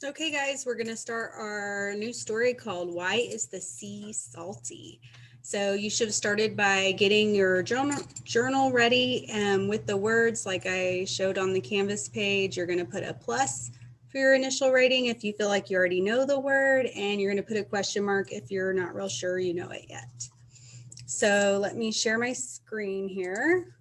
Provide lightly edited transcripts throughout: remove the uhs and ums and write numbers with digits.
Okay, guys, we're going to start our new story called Why is the Sea Salty? So, you should have started by getting your journal ready with the words like I showed on the Canvas page. You're going to put a plus for your initial rating if you feel like you already know the word, and you're going to put a question mark if you're not real sure you know it yet. So, let me share my screen here.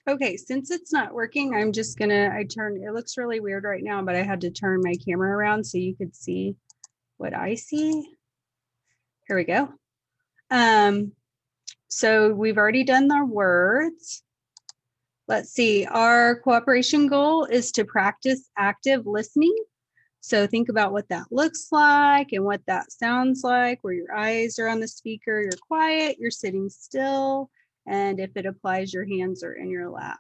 Okay, since it's not working, I'm just gonna, it looks really weird right now, but I had to turn my camera around so you could see what I see. Here we go. So we've already done the words. Let's see, our cooperation goal is to practice active listening. So think about what that looks like and what that sounds like, where your eyes are on the speaker, you're quiet, you're sitting still, and if it applies, your hands are in your lap.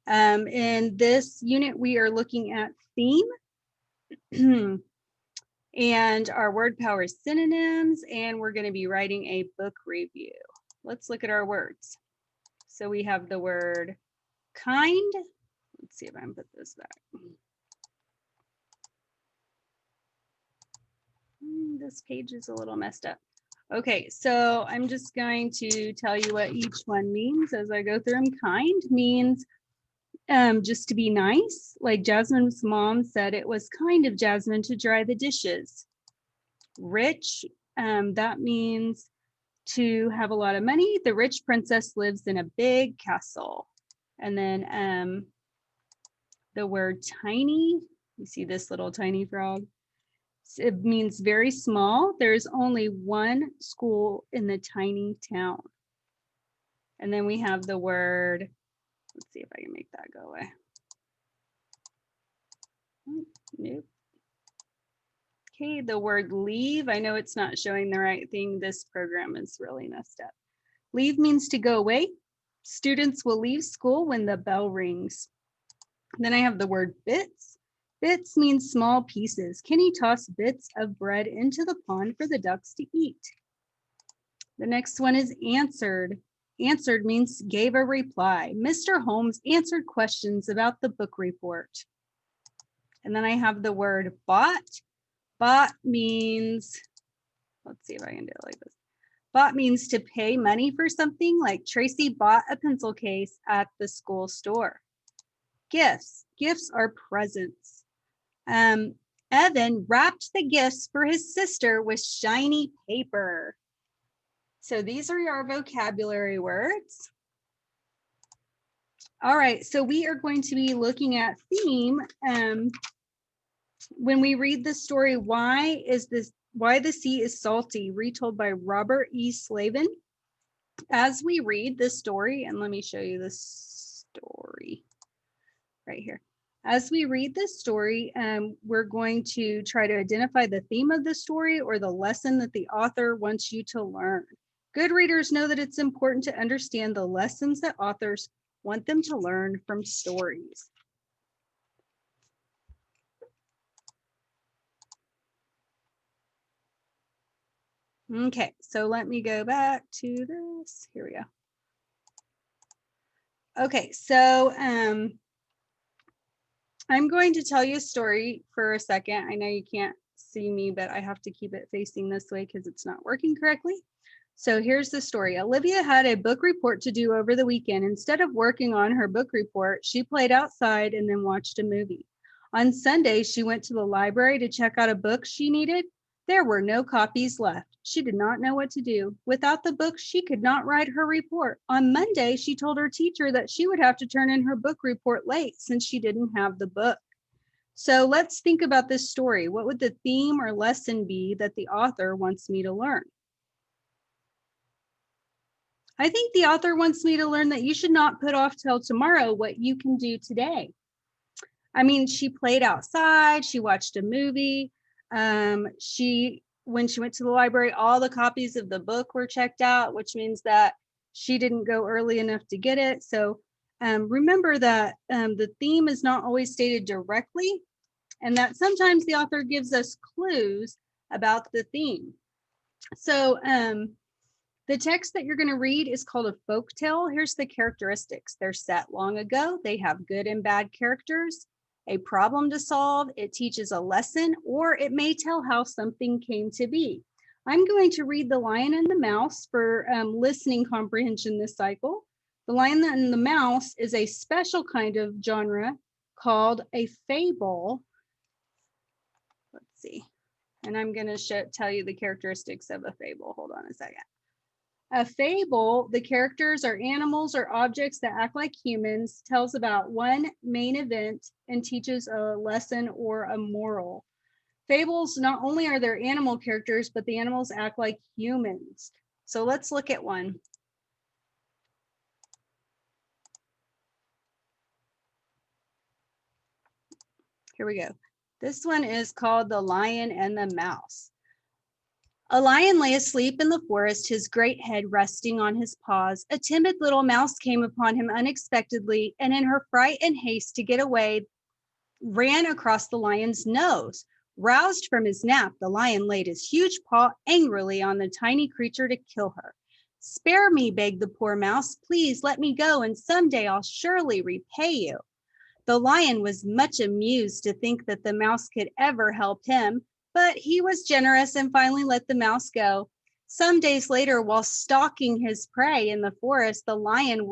In this unit, we are looking at theme and our word power is synonyms, and we're going to be writing a book review. Let's look at our words. So we have the word kind. Let's see if I can put this back. This page is a little messed up. Okay, so I'm just going to tell you what each one means as I go through them. Kind means just to be nice. Like Jasmine's mom said, it was kind of Jasmine to dry the dishes. Rich, that means to have a lot of money. The rich princess lives in a big castle. And then the word tiny, you see this little tiny frog? It means very small. There's only one school in the tiny town. And then we have the word, let's see if I can make that go away. Nope. Okay, the word leave. I know it's not showing the right thing. This program is really messed up. Leave means to go away. Students will leave school when the bell rings. Then I have the word bits. Bits means small pieces. Kenny tossed bits of bread into the pond for the ducks to eat. The next one is answered. Answered means gave a reply. Mr. Holmes answered questions about the book report. And then I have the word bought. Bought means, let's see if I can do it like this. Bought means to pay money for something, like Tracy bought a pencil case at the school store. Gifts. Gifts are presents. Evan wrapped the gifts for his sister with shiny paper. So these are our vocabulary words. All right, so we are going to be looking at theme. When we read the story, Why the Sea is Salty, retold by Robert E. Slavin. As we read this story, and let me show you this story right here. As we read this story, we're going to try to identify the theme of the story or the lesson that the author wants you to learn. Good readers know that it's important to understand the lessons that authors want them to learn from stories. Okay, so let me go back to this. Here we go. Okay, so I'm going to tell you a story for a second. I know you can't see me, but I have to keep it facing this way because it's not working correctly. So here's the story. Olivia had a book report to do over the weekend. Instead of working on her book report, she played outside and then watched a movie. On Sunday, she went to the library to check out a book she needed. There were no copies left. She did not know what to do. Without the book, she could not write her report. On Monday, she told her teacher that she would have to turn in her book report late since she didn't have the book. So let's think about this story. What would the theme or lesson be that the author wants me to learn? I think the author wants me to learn that you should not put off till tomorrow what you can do today. I mean, she played outside, she watched a movie. When she went to the library, all the copies of the book were checked out, which means that she didn't go early enough to get it. So remember that the theme is not always stated directly, and that sometimes the author gives us clues about the theme. So The text that you're going to read is called a folk tale. Here's the characteristics. They're set long ago. They have good and bad characters, a problem to solve. It teaches a lesson, or it may tell how something came to be. I'm going to read The Lion and the Mouse for listening comprehension this cycle. The Lion and the Mouse is a special kind of genre called a fable. Let's see. And I'm going to tell you the characteristics of a fable. Hold on a second. A fable, the characters are animals or objects that act like humans, tells about one main event, and teaches a lesson or a moral. Fables, not only are there animal characters, but the animals act like humans. So let's look at one. Here we go. This one is called The Lion and the Mouse. A lion lay asleep in the forest, his great head resting on his paws. A timid little mouse came upon him unexpectedly, and in her fright and haste to get away, ran across the lion's nose. Roused from his nap, the lion laid his huge paw angrily on the tiny creature to kill her. "Spare me," begged the poor mouse. "Please let me go, and someday I'll surely repay you." The lion was much amused to think that the mouse could ever help him, but he was generous and finally let the mouse go. Some days later, while stalking his prey in the forest, the lion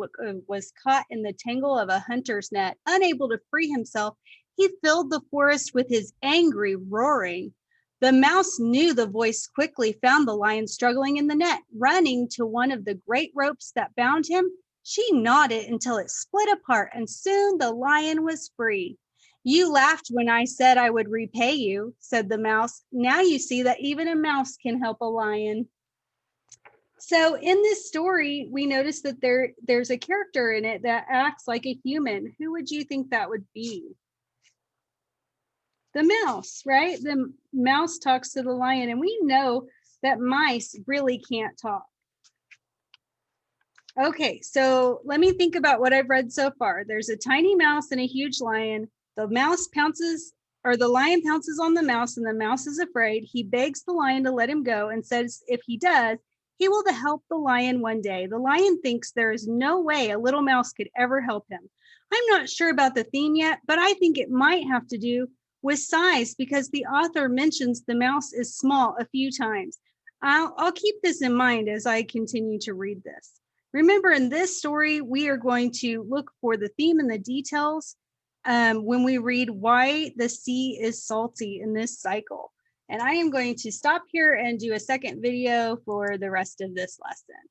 was caught in the tangle of a hunter's net. Unable to free himself, he filled the forest with his angry roaring. The mouse knew the voice quickly, found the lion struggling in the net. Running to one of the great ropes that bound him, she gnawed it until it split apart, and soon the lion was free. "You laughed when I said I would repay you," said the mouse. "Now you see that even a mouse can help a lion." So in this story, we notice that there's a character in it that acts like a human. Who would you think that would be? The mouse, right? The mouse talks to the lion, and we know that mice really can't talk. Okay, so let me think about what I've read so far. There's a tiny mouse and a huge lion. The lion pounces on the mouse, and the mouse is afraid. He begs the lion to let him go and says if he does, he will help the lion one day. The lion thinks there is no way a little mouse could ever help him. I'm not sure about the theme yet, but I think it might have to do with size, because the author mentions the mouse is small a few times. I'll keep this in mind as I continue to read this. Remember, in this story, we are going to look for the theme and the details when we read Why the Sea is Salty in this cycle. And I am going to stop here and do a second video for the rest of this lesson.